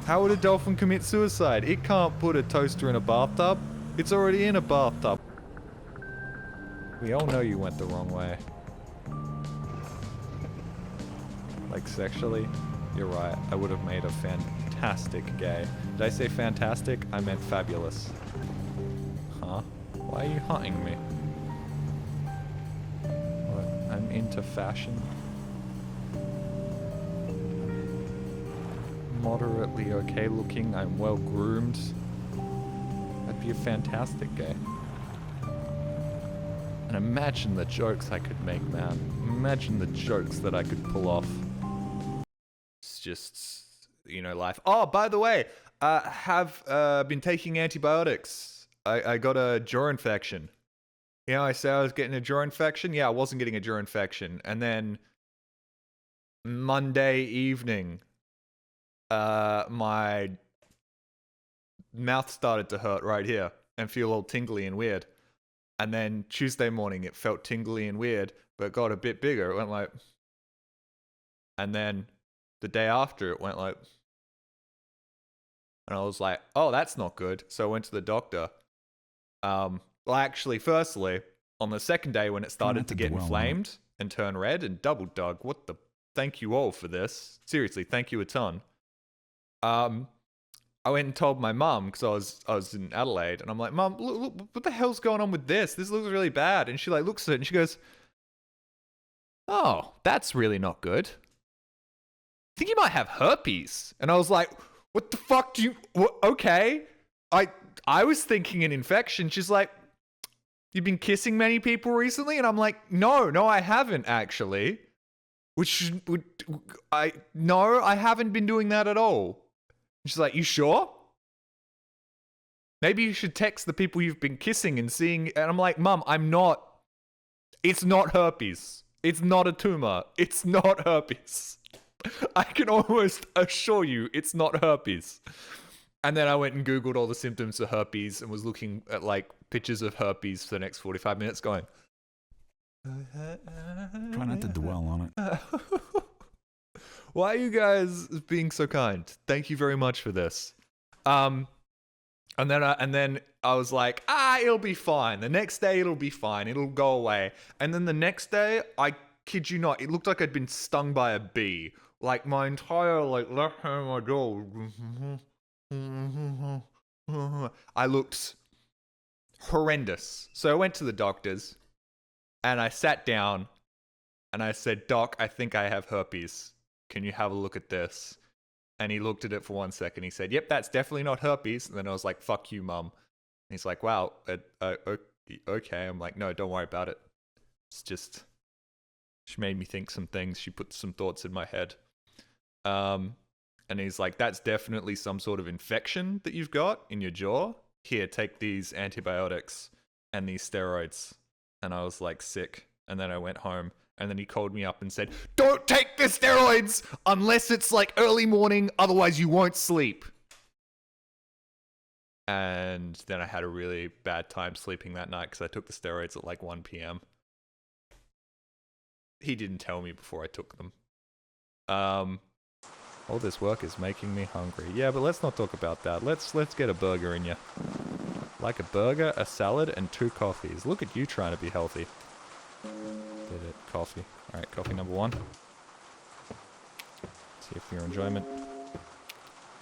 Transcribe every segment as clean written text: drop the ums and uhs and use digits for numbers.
How would a dolphin commit suicide? It can't put a toaster in a bathtub. It's already in a bathtub. We all know you went the wrong way. Like sexually? You're right. I would have made a fantastic gay. Did I say fantastic? I meant fabulous. Huh? Why are you hunting me? What? I'm into fashion. Moderately okay looking. I'm well groomed. I'd be a fantastic gay. And imagine the jokes I could make, man. Imagine the jokes that I could pull off. It's just, you know, life. Oh, by the way, have been taking antibiotics. I got a jaw infection. You know, I said I was getting a jaw infection. Yeah, I wasn't getting a jaw infection. And then Monday evening, my mouth started to hurt right here and feel all tingly and weird. And then Tuesday morning, it felt tingly and weird, but got a bit bigger. It went like... And then the day after, it went like... And I was like, oh, that's not good. So I went to the doctor. Well, actually, firstly, on the second day when it started to get inflamed and turn red and double dog, what the... Thank you all for this. Seriously, thank you a ton. I went and told my mum, because I was in Adelaide, and I'm like, Mum, look, what the hell's going on with this? This looks really bad. And she like looks at it and she goes, oh, that's really not good. I think you might have herpes. And I was like, what the fuck do you... Okay. I was thinking an infection. She's like, you've been kissing many people recently? And I'm like, no, I haven't actually. No, I haven't been doing that at all. She's like, you sure? Maybe you should text the people you've been kissing and seeing. And I'm like, Mum, I'm not. It's not herpes. It's not a tumor. It's not herpes. I can almost assure you it's not herpes. And then I went and Googled all the symptoms of herpes and was looking at like pictures of herpes for the next 45 minutes going. Try not to dwell on it. Why are you guys being so kind? Thank you very much for this. And then I was like, it'll be fine. The next day it'll be fine. It'll go away. And then the next day, I kid you not, it looked like I'd been stung by a bee. Like my entire like left hand of my jaw. I looked horrendous. So I went to the doctors and I sat down and I said, Doc, I think I have herpes. Can you have a look at this? And he looked at it for 1 second. He said, yep, that's definitely not herpes. And then I was like, fuck you, Mum. And he's like, wow, okay. I'm like, no, don't worry about it. It's just, she made me think some things. She put some thoughts in my head. And he's like, that's definitely some sort of infection that you've got in your jaw. Here, take these antibiotics and these steroids. And I was like, sick. And then I went home. And then he called me up and said, don't take the steroids unless it's like early morning, otherwise you won't sleep. And then I had a really bad time sleeping that night because I took the steroids at like 1 p.m. He didn't tell me before I took them. All this work is making me hungry. Yeah, but let's not talk about that. Let's get a burger in you. Like a burger, a salad, and 2 coffees. Look at you trying to be healthy. Did it. Coffee. Alright, coffee number 1. See if for your enjoyment.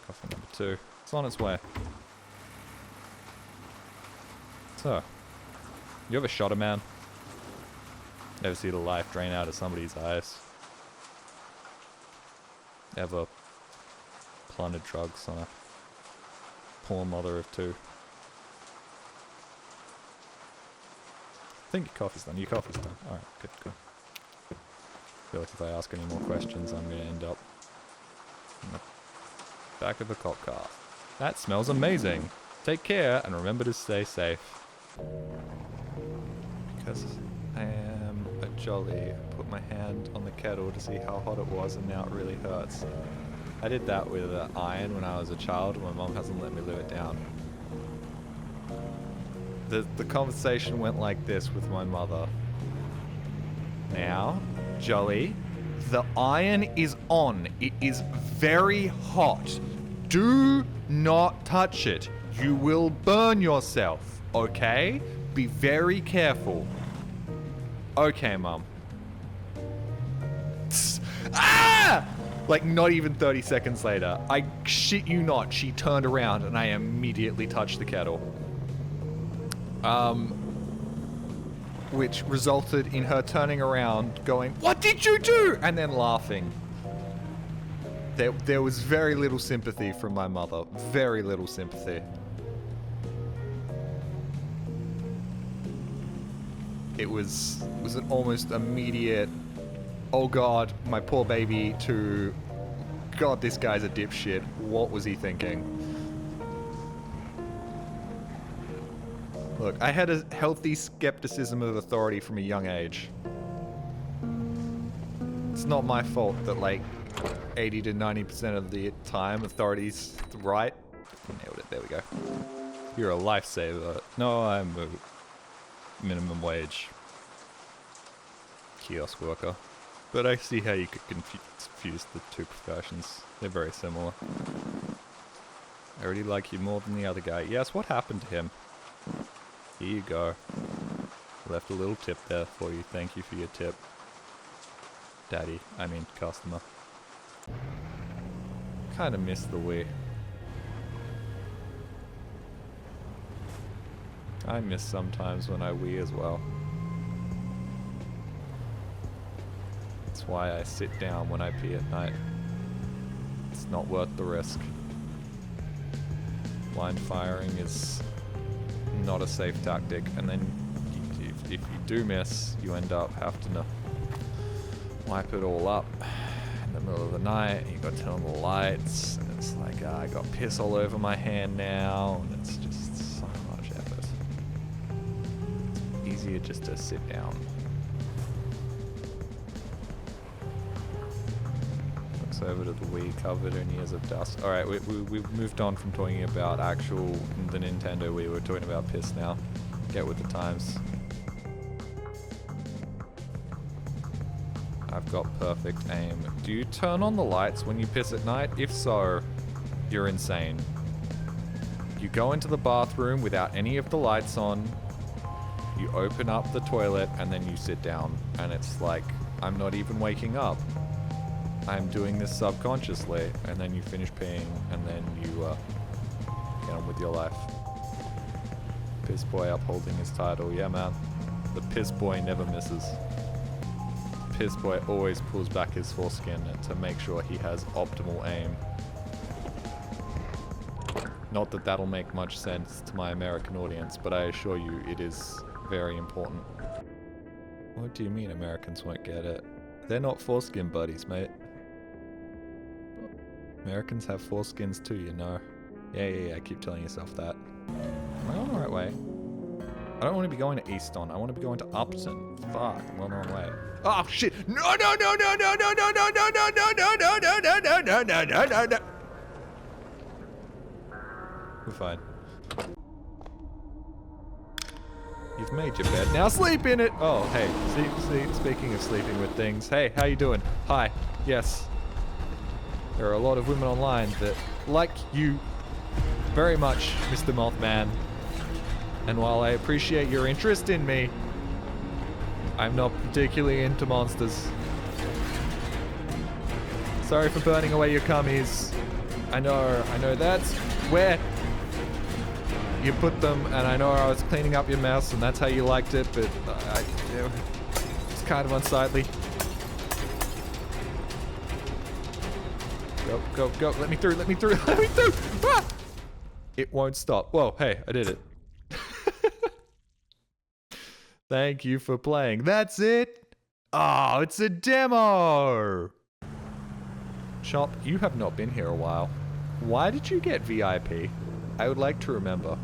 Coffee number 2. It's on its way. So, you ever shot a man? Never see the life drain out of somebody's eyes? Ever plundered drugs on a poor mother of 2? I think your coffee's done. Your coffee's done. Alright, good. I feel like if I ask any more questions, I'm going to end up in the back of a cop car. That smells amazing. Take care and remember to stay safe. Because I am a jolly, I put my hand on the kettle to see how hot it was and now it really hurts. I did that with an iron when I was a child and my mom hasn't let me live it down. The conversation went like this with my mother. Now, Jolly, the iron is on. It is very hot. Do not touch it. You will burn yourself, okay? Be very careful. Okay, Mum. Ah! Like, not even 30 seconds later, I shit you not, she turned around and I immediately touched the kettle. Which resulted in her turning around, going, "What did you do?" And then laughing. There was very little sympathy from my mother. Very little sympathy. It was an almost immediate, "Oh God, my poor baby," to, "God, this guy's a dipshit. What was he thinking?" Look, I had a healthy skepticism of authority from a young age. It's not my fault that, like, 80 to 90% of the time authority's right. Nailed it, there we go. You're a lifesaver. No, I'm a minimum wage kiosk worker. But I see how you could confuse the two professions. They're very similar. I already like you more than the other guy. Yes, what happened to him? Here you go. Left a little tip there for you. Thank you for your tip. Daddy, I mean customer. Kinda miss the Wii. I miss sometimes when I Wii as well. That's why I sit down when I pee at night. It's not worth the risk. Blind firing is not a safe tactic, and then if you do miss, you end up having to wipe it all up in the middle of the night. You got to turn on the lights, and it's like, I got piss all over my hand now, and it's just so much effort. It's easier just to sit down. Looks over to the Wii, covered in years of dust. Alright, we've moved on from talking about the Nintendo Wii. We're talking about piss now. Get with the times. I've got perfect aim. Do you turn on the lights when you piss at night? If so, you're insane. You go into the bathroom without any of the lights on, you open up the toilet, and then you sit down. And it's like, I'm not even waking up. I'm doing this subconsciously. And then you finish peeing, and then you get on with your life. Piss boy upholding his title. Yeah, man. The piss boy never misses. Piss boy always pulls back his foreskin to make sure he has optimal aim. Not that that'll make much sense to my American audience, but I assure you it is very important. What do you mean Americans won't get it? They're not foreskin buddies, mate. Americans have foreskins too, you know. Yeah, keep telling yourself that. Am I on the right way? I don't want to be going to Easton. I want to be going to Upton. Fuck, I'm on the wrong way. Oh shit! No! We're fine. You've made your bed. Now sleep in it! Oh, hey. See, speaking of sleeping with things. Hey, how you doing? Hi. Yes. There are a lot of women online that like you very much, Mr. Mothman. And while I appreciate your interest in me, I'm not particularly into monsters. Sorry for burning away your cummies. I know that's where you put them, and I know I was cleaning up your mess, and that's how you liked it, but it's kind of unsightly. Go, let me through. Ah! It won't stop. Whoa, hey, I did it. Thank you for playing. That's it? Oh, it's a demo! Chop, you have not been here a while. Why did you get VIP? I would like to remember.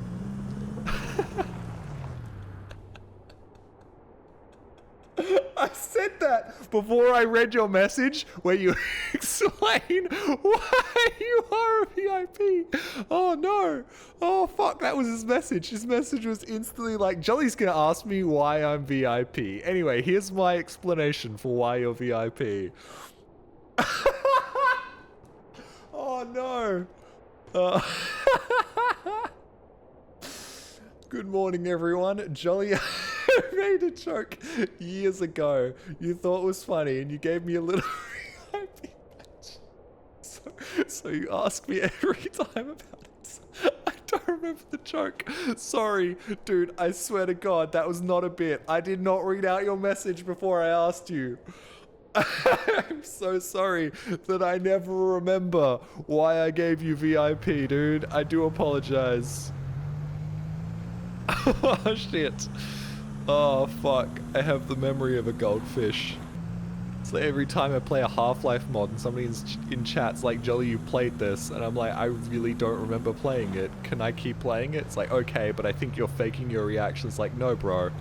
I said that before I read your message where you explain why you are a VIP. Oh no. Oh fuck, that was his message. His message was instantly like, Jolly's gonna ask me why I'm VIP. Anyway, here's my explanation for why you're VIP. Oh no. Uh, Good morning, everyone. Jolly made a joke years ago. You thought it was funny, and you gave me a little VIP badge. So you ask me every time about it. I don't remember the joke. Sorry, dude. I swear to God, that was not a bit. I did not read out your message before I asked you. I'm so sorry that I never remember why I gave you VIP, dude. I do apologize. Oh, shit. Oh, fuck. I have the memory of a goldfish. So every time I play a Half-Life mod and somebody in chat's like, Jolly, you played this. And I'm like, I really don't remember playing it. Can I keep playing it? It's like, okay, but I think you're faking your reactions. Like, no, bro.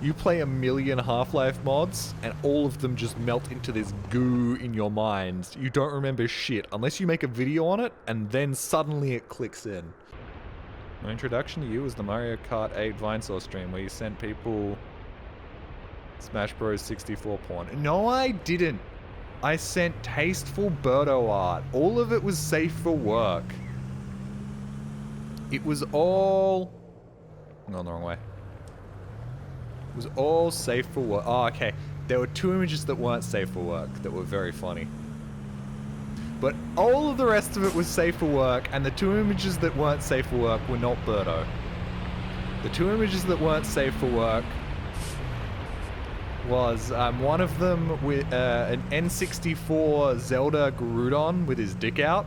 You play a million Half-Life mods, and all of them just melt into this goo in your mind. You don't remember shit, unless you make a video on it, and then suddenly it clicks in. My introduction to you was the Mario Kart 8 Vinesaur stream, where you sent people Smash Bros. 64 porn. No, I didn't. I sent tasteful Birdo art. All of it was safe for work. It was all... I'm going the wrong way. It was all safe for work. Oh, okay. There were 2 images that weren't safe for work that were very funny. But all of the rest of it was safe for work, and the 2 images that weren't safe for work were not Birdo. The 2 images that weren't safe for work was one of them with an N64 Zelda Garudon with his dick out.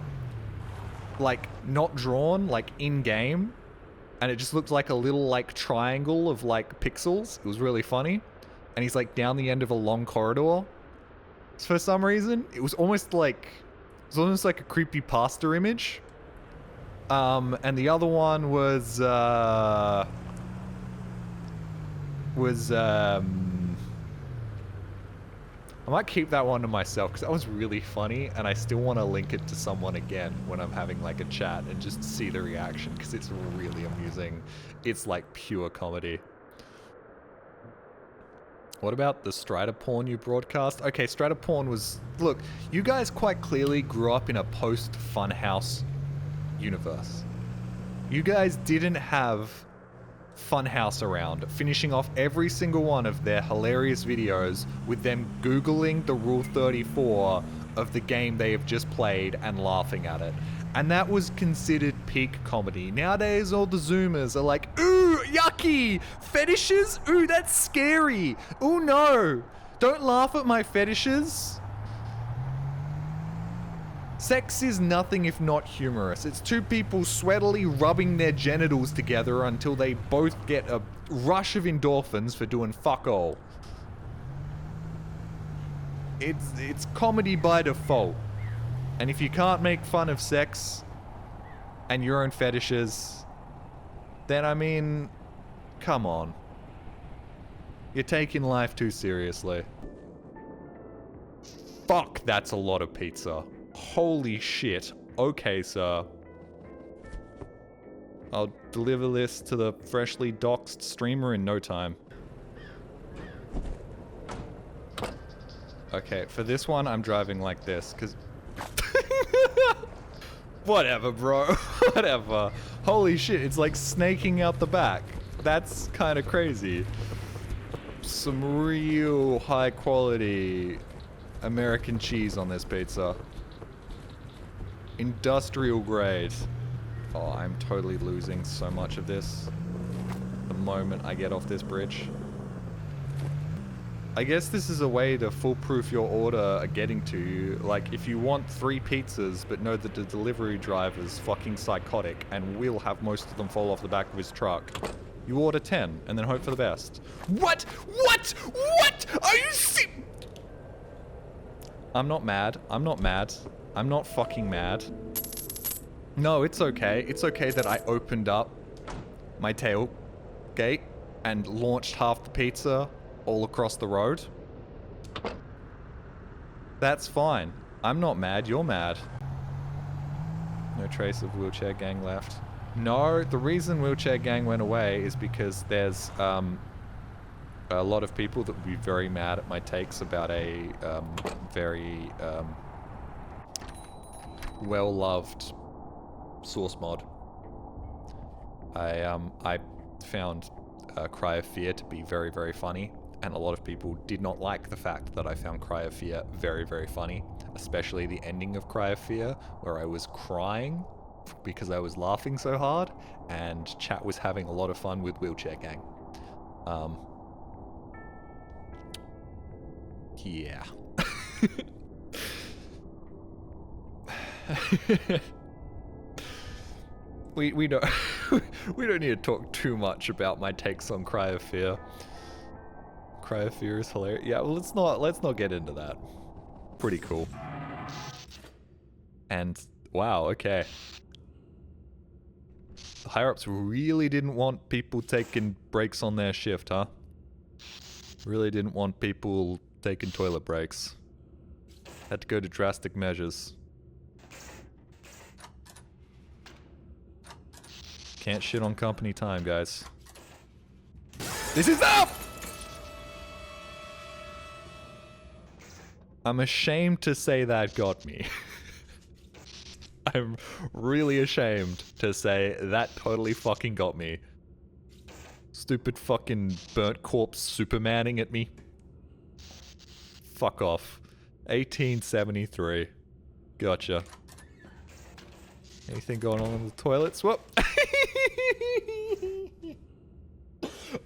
Like, not drawn, like, in-game. And it just looked like a little, like, triangle of, like, pixels. It was really funny. And he's, like, down the end of a long corridor. For some reason. It was almost like a creepypasta image. And the other one was, I might keep that one to myself because that was really funny, and I still want to link it to someone again when I'm having like a chat and just see the reaction because it's really amusing. It's like pure comedy. What about the Strider porn you broadcast? Okay, Strider porn was... Look, you guys quite clearly grew up in a post-Funhouse universe. You guys didn't have Funhouse around, finishing off every single one of their hilarious videos with them Googling the Rule 34 of the game they have just played and laughing at it. And that was considered peak comedy. Nowadays, all the Zoomers are like, ooh, yucky! Fetishes? Ooh, that's scary! Ooh, no! Don't laugh at my fetishes! Sex is nothing if not humorous. It's 2 people sweatily rubbing their genitals together until they both get a rush of endorphins for doing fuck all. It's comedy by default. And if you can't make fun of sex and your own fetishes, then I mean, come on. You're taking life too seriously. Fuck, that's a lot of pizza. Holy shit. Okay, sir. I'll deliver this to the freshly doxed streamer in no time. Okay, for this one, I'm driving like this, because... Whatever, bro. Whatever. Holy shit, it's like snaking out the back. That's kind of crazy. Some real high quality American cheese on this pizza. Industrial grade. Oh, I'm totally losing so much of this the moment I get off this bridge. I guess this is a way to foolproof your order getting to you. Like, if you want 3 pizzas but know that the delivery driver's fucking psychotic and will have most of them fall off the back of his truck, you order 10 and then hope for the best. What? What? What? Are you I'm not mad. I'm not mad. I'm not fucking mad. No, it's okay. It's okay that I opened up my tailgate and launched half the pizza all across the road. That's fine. I'm not mad. You're mad. No trace of Wheelchair Gang left. No, the reason Wheelchair Gang went away is because there's a lot of people that would be very mad at my takes about a very well-loved source mod. I found Cry of Fear to be very, very funny, and a lot of people did not like the fact that I found Cry of Fear very, very funny, especially the ending of Cry of Fear, where I was crying because I was laughing so hard, and chat was having a lot of fun with Wheelchair Gang. Yeah. we don't we don't need to talk too much about my takes on Cry of Fear. Cry of Fear is hilarious. Yeah, well, let's not get into that. Pretty cool. And wow, okay. The higher ups really didn't want people taking breaks on their shift, huh? Really didn't want people taking toilet breaks. Had to go to drastic measures. Can't shit on company time, guys. This is up! I'm ashamed to say that got me. I'm really ashamed to say that totally fucking got me. Stupid fucking burnt corpse supermaning at me. Fuck off. 1873. Gotcha. Anything going on in the toilets? Whoop.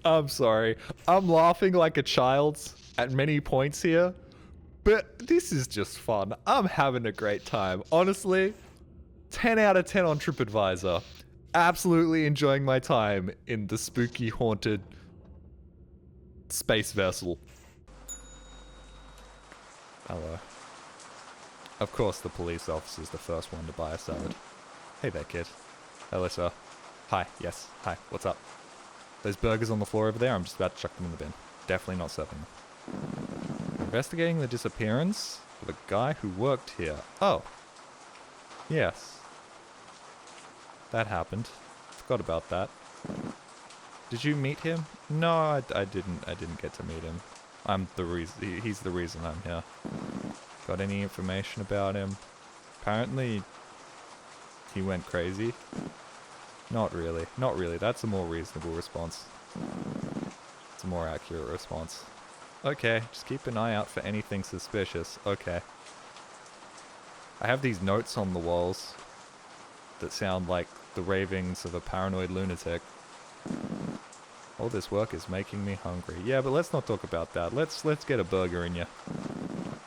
I'm sorry. I'm laughing like a child at many points here, but this is just fun. I'm having a great time. Honestly, 10 out of 10 on TripAdvisor. Absolutely enjoying my time in the spooky, haunted space vessel. Hello. Of course, the police officer's the first one to buy a salad. Hey there, kid. Hello, sir. Hi. Yes. Hi. What's up? Those burgers on the floor over there, I'm just about to chuck them in the bin. Definitely not serving them. Investigating the disappearance of a guy who worked here. Oh. Yes. That happened. Forgot about that. Did you meet him? No, I didn't get to meet him. I'm the reason. He's the reason I'm here. Got any information about him? Apparently, he went crazy. Not really. Not really. That's a more reasonable response. It's a more accurate response. Okay, just keep an eye out for anything suspicious. Okay. I have these notes on the walls that sound like the ravings of a paranoid lunatic. All this work is making me hungry. Yeah, but let's not talk about that. Let's get a burger in you.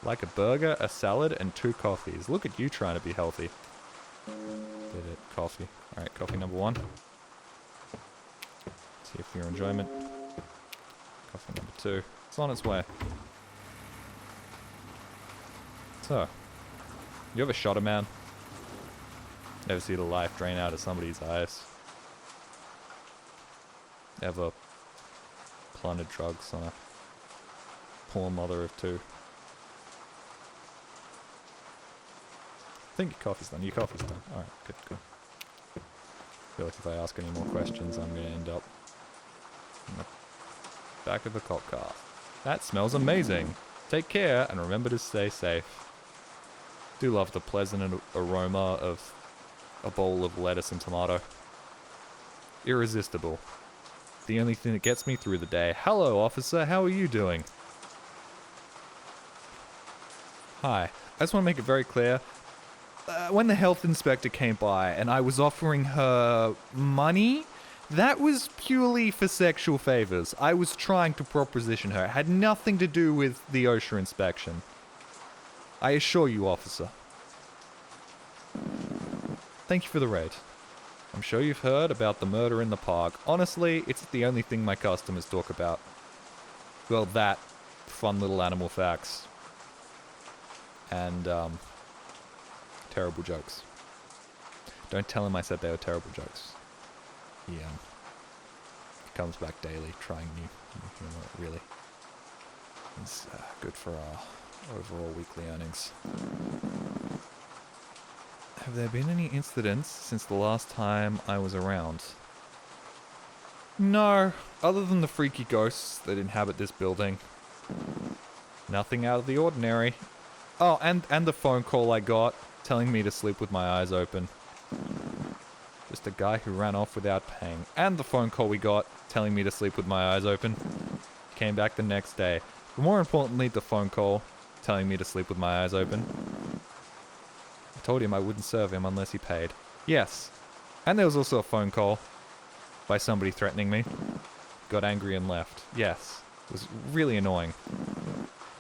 Like a burger, a salad, and 2 coffees. Look at you trying to be healthy. Did it. Coffee. Alright, coffee number 1. See if for your enjoyment. Coffee number 2. It's on its way. So, you ever shot a man? Ever see the life drain out of somebody's eyes? Ever plundered drugs on a poor mother of 2? I think your coffee's done. Your coffee's done. Alright, good, good. I feel like if I ask any more questions, I'm going to end up in the back of a cop car. That smells amazing. Take care and remember to stay safe. Do love the pleasant aroma of a bowl of lettuce and tomato. Irresistible. The only thing that gets me through the day. Hello, officer. How are you doing? Hi. I just want to make it very clear. When the health inspector came by and I was offering her money, that was purely for sexual favors. I was trying to proposition her. It had nothing to do with the OSHA inspection. I assure you, officer. Thank you for the raid. I'm sure you've heard about the murder in the park. Honestly, it's the only thing my customers talk about. Well, that, fun little animal facts. And, terrible jokes. Don't tell him I said they were terrible jokes. He comes back daily trying new humor, really. It's good for our overall weekly earnings. Have there been any incidents since the last time I was around? No, other than the freaky ghosts that inhabit this building. Nothing out of the ordinary. Oh, and the phone call I got telling me to sleep with my eyes open. just a guy who ran off without paying. And the phone call we got telling me to sleep with my eyes open. Came back the next day. But more importantly, the phone call telling me to sleep with my eyes open. I told him I wouldn't serve him unless he paid. Yes. And there was also a phone call by somebody threatening me. Got angry and left. Yes. It was really annoying.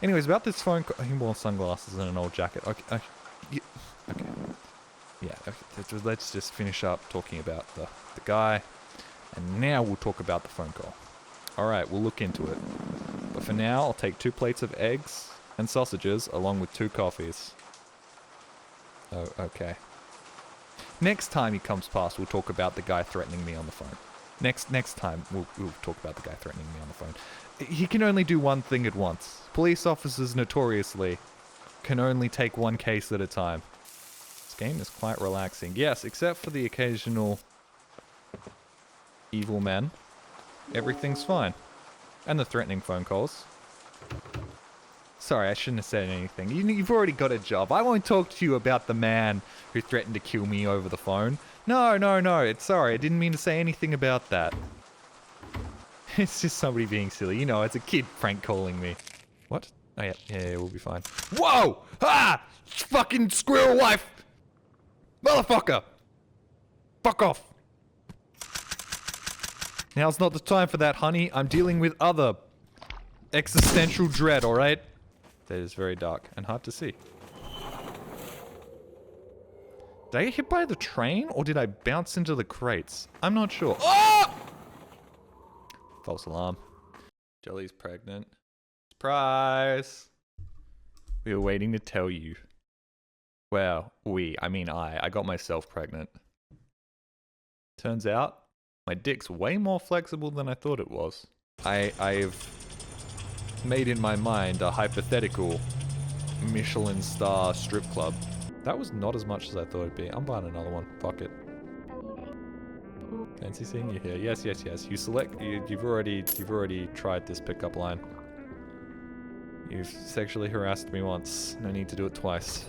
Anyways, about this phone call... He wore sunglasses and an old jacket. Okay. Okay. Yeah, okay. Let's just finish up talking about the guy. And now we'll talk about the phone call. Alright, we'll look into it. But for now, I'll take 2 plates of eggs and sausages along with 2 coffees. Oh, okay. Next time he comes past, we'll talk about the guy threatening me on the phone. Next time, we'll talk about the guy threatening me on the phone. He can only do one thing at once. Police officers notoriously can only take one case at a time. This game is quite relaxing. Yes, except for the occasional evil men. Everything's fine. And the threatening phone calls. Sorry, I shouldn't have said anything. You've already got a job. I won't talk to you about the man who threatened to kill me over the phone. No. Sorry, I didn't mean to say anything about that. It's just somebody being silly. You know, it's a kid prank calling me. What? Oh, yeah, we'll be fine. Whoa! Ah! Fucking squirrel wife! Motherfucker! Fuck off! Now's not the time for that, honey. I'm dealing with other existential dread, alright? That is very dark and hard to see. Did I get hit by the train, or did I bounce into the crates? I'm not sure. Oh! False alarm. Jelly's pregnant. Surprise! We were waiting to tell you. Well, I got myself pregnant. Turns out, my dick's way more flexible than I thought it was. I've made in my mind a hypothetical Michelin star strip club. That was not as much as I thought it'd be. I'm buying another one. Fuck it. Fancy seeing you here. Yes. You select. You've already tried this pickup line. You've sexually harassed me once. No need to do it twice.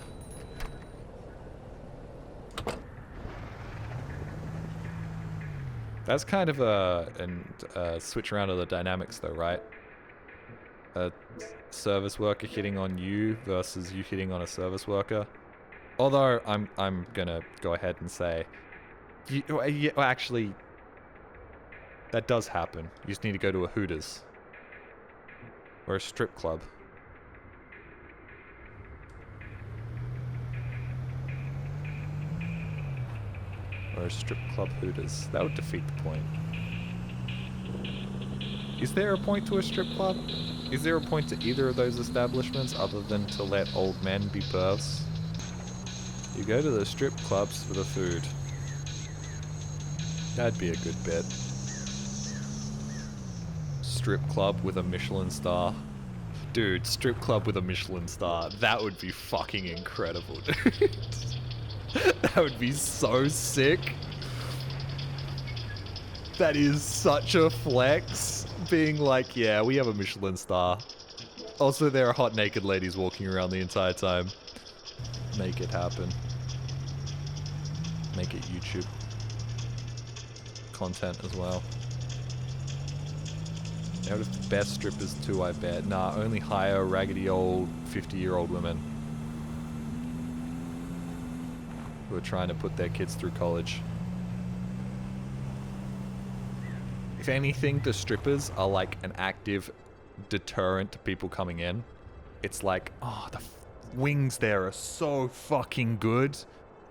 That's kind of a switch around of the dynamics, though, right? A service worker hitting on you versus you hitting on a service worker. Although I'm gonna go ahead and say, actually, that does happen. You just need to go to a Hooters or a strip club. Or a strip club Hooters. That would defeat the point. Is there a point to a strip club? Is there a point to either of those establishments other than to let old men be pervs? You go to the strip clubs for the food. That'd be a good bet. Strip club with a Michelin star. Dude, strip club with a Michelin star. That would be fucking incredible, dude. That would be so sick. That is such a flex. Being like, yeah, we have a Michelin star. Also, there are hot naked ladies walking around the entire time. Make it happen. Make it YouTube content as well. Out of the best strippers too, I bet. Nah, only hire raggedy old 50-year-old women who are trying to put their kids through college. If anything, the strippers are like an active deterrent to people coming in. It's like, oh, the wings there are so fucking good.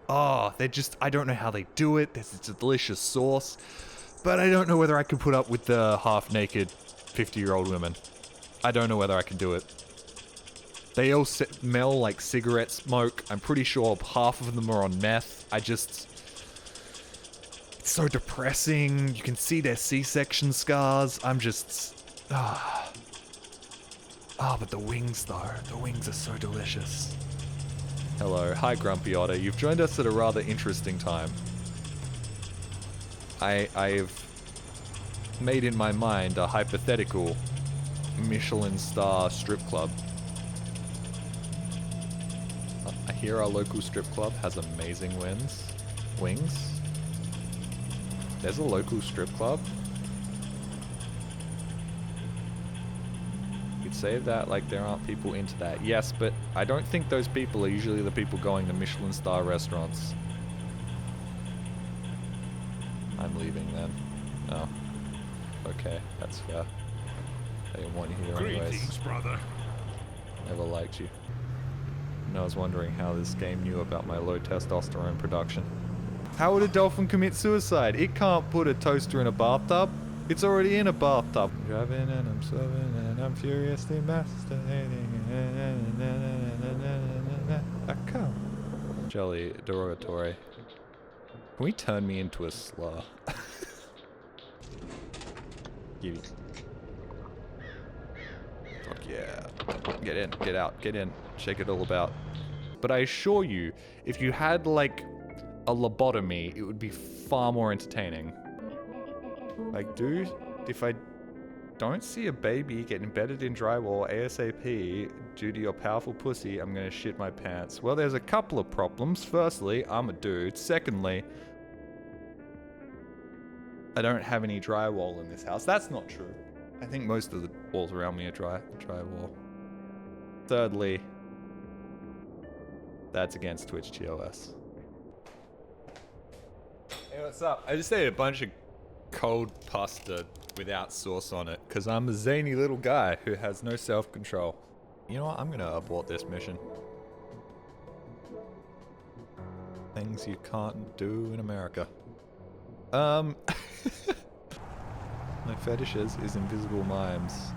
Oh, they're just, I don't know how they do it. There's a delicious sauce. But I don't know whether I can put up with the half-naked 50-year-old women. I don't know whether I can do it. They all smell like cigarette smoke. I'm pretty sure half of them are on meth. It's so depressing. You can see their C-section scars. I'm just... but the wings, though. The wings are so delicious. Hello. Hi, Grumpy Otter. You've joined us at a rather interesting time. I've made in my mind a hypothetical Michelin star strip club. I hear our local strip club has amazing wings. There's a local strip club. You'd say that like there aren't people into that. Yes, but I don't think those people are usually the people going to Michelin star restaurants. I'm leaving then. Oh. Okay, that's fair. I didn't want you here anyways. Greetings, brother. Never liked you. And I was wondering how this game knew about my low testosterone production. How would a dolphin commit suicide? It can't put a toaster in a bathtub. It's already in a bathtub. I'm driving and I'm swerving and I'm furiously masturbating. I come. Jelly, derogatory. Can we turn me into a slur? Giddy. Fuck yeah. Get in, get out, get in. Shake it all about. But I assure you, if you had like a lobotomy, it would be far more entertaining. Like, dude, if I don't see a baby get embedded in drywall ASAP due to your powerful pussy, I'm gonna shit my pants. Well, there's a couple of problems. Firstly, I'm a dude. Secondly, I don't have any drywall in this house. That's not true. I think most of the walls around me are drywall. Thirdly, that's against Twitch TOS. Hey, what's up? I just ate a bunch of cold pasta without sauce on it because I'm a zany little guy who has no self-control. You know what? I'm gonna abort this mission. Things you can't do in America. My fetishes is invisible mimes.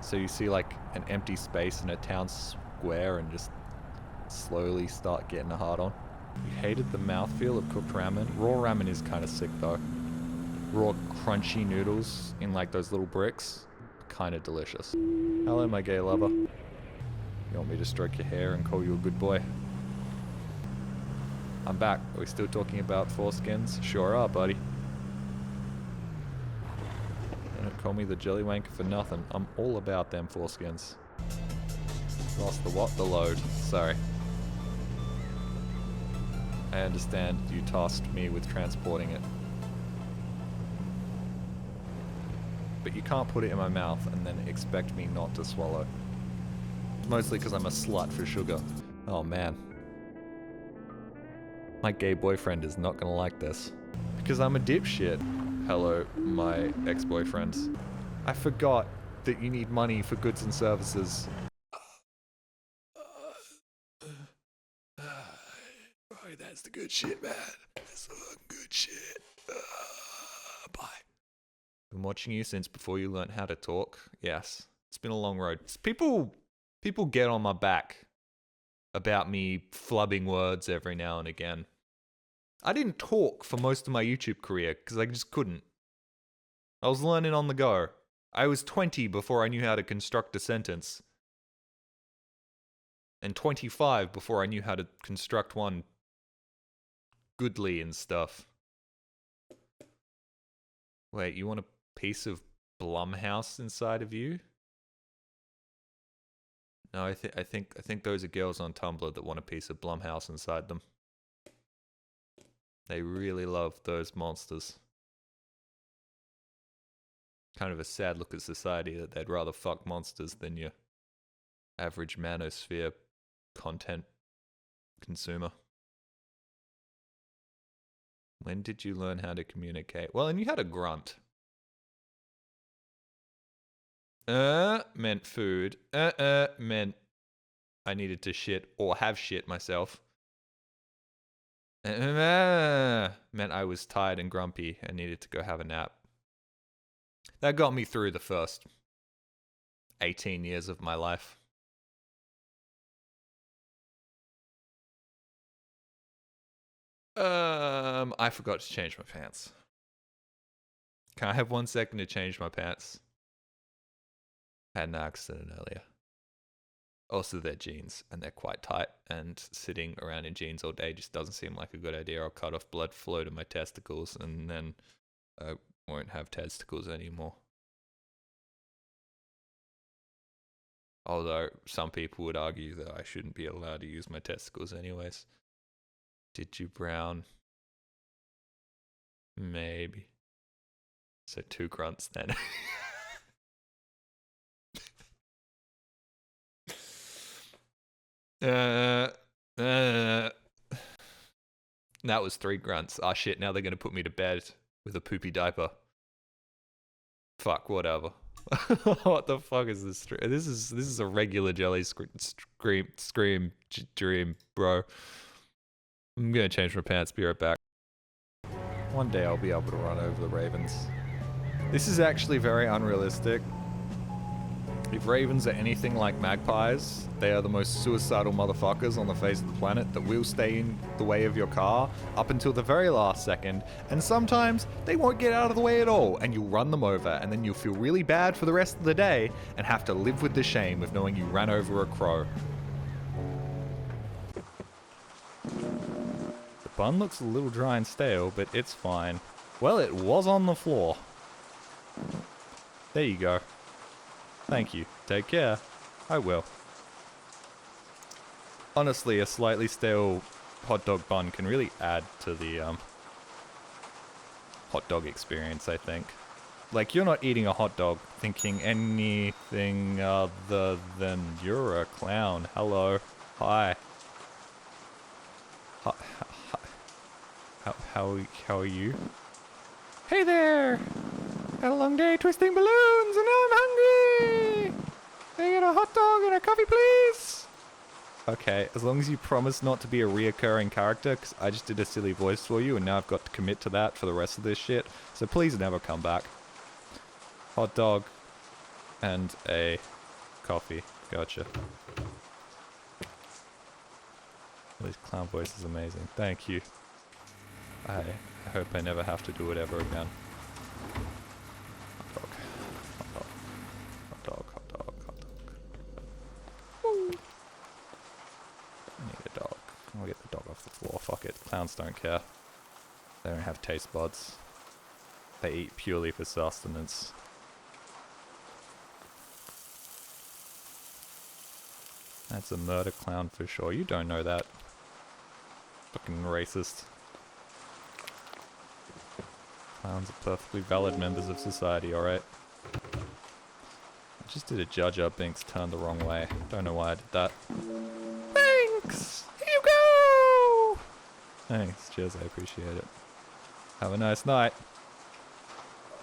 So you see like an empty space in a town square and just slowly start getting a hard on. You hated the mouthfeel of cooked ramen. Raw ramen is kind of sick though. Raw crunchy noodles in like those little bricks. Kind of delicious. Hello my gay lover. You want me to stroke your hair and call you a good boy? I'm back. Are we still talking about foreskins? Sure are, buddy. Don't call me the jelly wanker for nothing. I'm all about them foreskins. Lost the what? The load. Sorry. I understand you tasked me with transporting it. But you can't put it in my mouth and then expect me not to swallow. Mostly because I'm a slut for sugar. Oh man. My gay boyfriend is not gonna like this. Because I'm a dipshit. Hello, my ex-boyfriends. I forgot that you need money for goods and services. Oh, that's the good shit, man. That's the fucking good shit. Bye. Been watching you since before you learned how to talk. Yes, it's been a long road. People get on my back about me flubbing words every now and again. I didn't talk for most of my YouTube career because I just couldn't. I was learning on the go. I was 20 before I knew how to construct a sentence. And 25 before I knew how to construct one goodly and stuff. Wait, you want a piece of Blumhouse inside of you? No, I think those are girls on Tumblr that want a piece of Blumhouse inside them. They really love those monsters. Kind of a sad look at society that they'd rather fuck monsters than your average manosphere content consumer. When did you learn how to communicate? Well, and you had a grunt. Meant food. Meant I needed to shit or have shit myself. Meant I was tired and grumpy and needed to go have a nap. That got me through the first 18 years of my life. I forgot to change my pants. Can I have 1 second to change my pants? I had an accident earlier. Also, they're jeans, and they're quite tight, and sitting around in jeans all day just doesn't seem like a good idea. I'll cut off blood flow to my testicles, and then I won't have testicles anymore. Although, some people would argue that I shouldn't be allowed to use my testicles anyways. Did you brown? Maybe. So 2 grunts then. That was 3 grunts. Ah, shit, now they're gonna put me to bed with a poopy diaper. Fuck, whatever. What the fuck is this? This is a regular jelly scream dream, bro. I'm gonna change my pants, be right back. One day I'll be able to run over the ravens. This is actually very unrealistic. If ravens are anything like magpies, they are the most suicidal motherfuckers on the face of the planet that will stay in the way of your car up until the very last second, and sometimes they won't get out of the way at all, and you'll run them over, and then you'll feel really bad for the rest of the day and have to live with the shame of knowing you ran over a crow. The bun looks a little dry and stale, but it's fine. Well, it was on the floor. There you go. Thank you. Take care. I will. Honestly, a slightly stale hot dog bun can really add to the hot dog experience, I think. Like, you're not eating a hot dog thinking anything other than you're a clown. Hello. Hi. How are you? Hey there! Had a long day twisting balloons and now I'm hungry! Can I get a hot dog and a coffee, please? Okay, as long as you promise not to be a reoccurring character, because I just did a silly voice for you and now I've got to commit to that for the rest of this shit. So please never come back. Hot dog and a coffee. Gotcha. This clown voice is amazing. Thank you. I hope I never have to do it ever again. Hot dog. Hot dog. Hot dog. Hot dog. Hot dog. Woo. I need a dog. I'll get the dog off the floor. Fuck it. Clowns don't care. They don't have taste buds. They eat purely for sustenance. That's a murder clown for sure. You don't know that. Fucking racist. Clowns are perfectly valid members of society, alright? I just did a Jar Jar Binks turned the wrong way. Don't know why I did that. Thanks! Here you go! Thanks, cheers, I appreciate it. Have a nice night.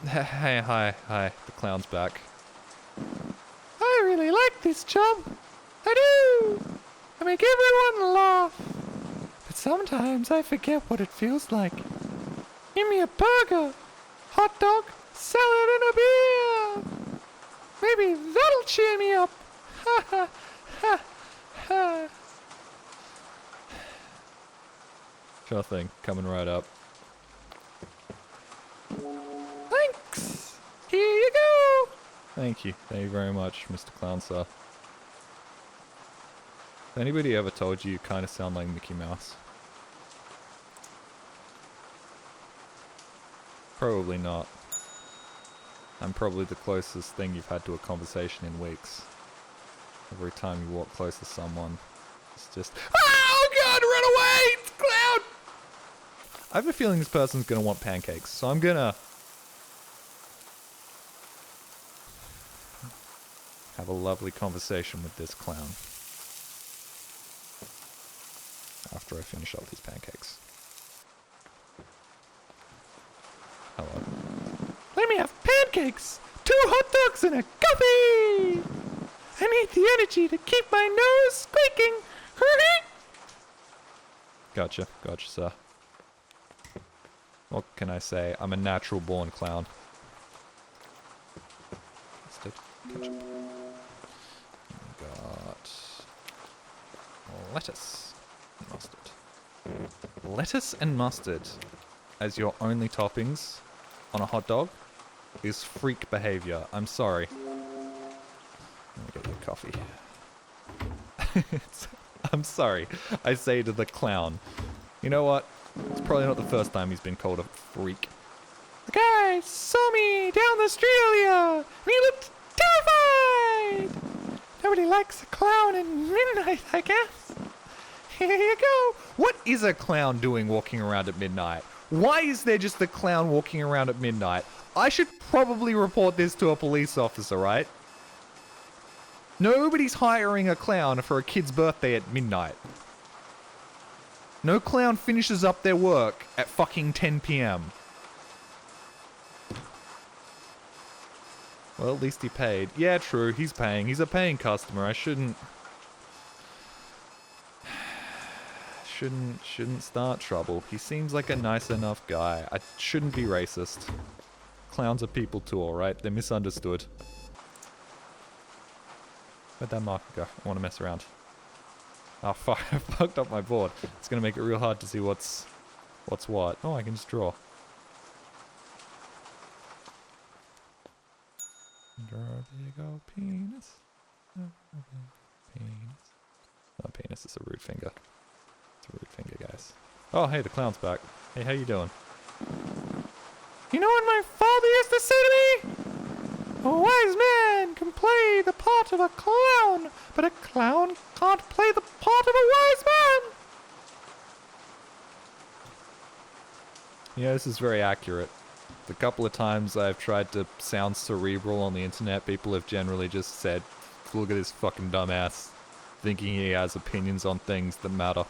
Hey, hi, the clown's back. I really like this job. I do! I make everyone laugh. But sometimes I forget what it feels like. Give me a burger, hot dog, salad, and a beer. Maybe that'll cheer me up. Ha ha ha ha. Sure thing, coming right up. Thanks. Here you go. Thank you very much, Mr. Clown Sir. Has anybody ever told you kind of sound like Mickey Mouse? Probably not. I'm probably the closest thing you've had to a conversation in weeks. Every time you walk close to someone, it's just, oh god, run away! It's Clown! I have a feeling this person's gonna want pancakes, so I'm gonna have a lovely conversation with this clown after I finish up these pancakes. Hello. Let me have pancakes! 2 hot dogs and a coffee! I need the energy to keep my nose squeaking! Gotcha, sir. What can I say? I'm a natural born clown. Mustard, ketchup. We got lettuce and mustard. Lettuce and mustard as your only toppings on a hot dog is freak behavior. I'm sorry. Let me get your coffee. I'm sorry. I say to the clown. You know what? It's probably not the first time he's been called a freak. The guy saw me down the street earlier, and he looked terrified. Nobody likes a clown at midnight, I guess. Here you go. What is a clown doing walking around at midnight? Why is there just a clown walking around at midnight? I should probably report this to a police officer, right? Nobody's hiring a clown for a kid's birthday at midnight. No clown finishes up their work at fucking 10 p.m. Well, at least he paid. Yeah, true, he's paying. He's a paying customer. I shouldn't start trouble. He seems like a nice enough guy. I shouldn't be racist. Clowns are people too, alright? They're misunderstood. Where'd that marker go? I want to mess around. Oh fuck, I fucked up my board. It's gonna make it real hard to see what's what. Oh, I can just draw. Draw a big old penis. Penis. Oh, penis is a rude finger. It's a rude finger, guys. Oh, hey, the clown's back. Hey, how you doing? You know what my father used to say to me? A wise man can play the part of a clown, but a clown can't play the part of a wise man. Yeah, this is very accurate. The couple of times I've tried to sound cerebral on the internet, people have generally just said, look at this fucking dumbass, thinking he has opinions on things that matter.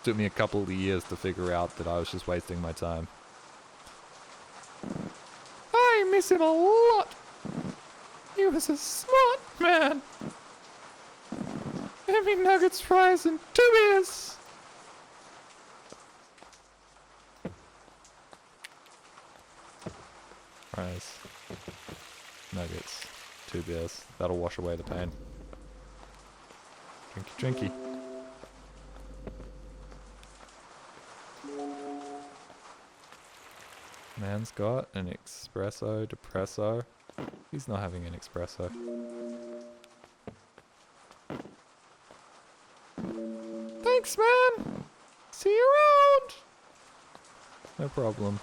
Took me a couple of years to figure out that I was just wasting my time. I miss him a lot. He was a smart man. Heavy nuggets, fries, and 2 beers. Fries, nuggets, 2 beers. That'll wash away the pain. Drinky, drinky. Man's got an espresso depresso. He's not having an espresso. Thanks, man! See you around! No problem.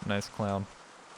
Nice clown.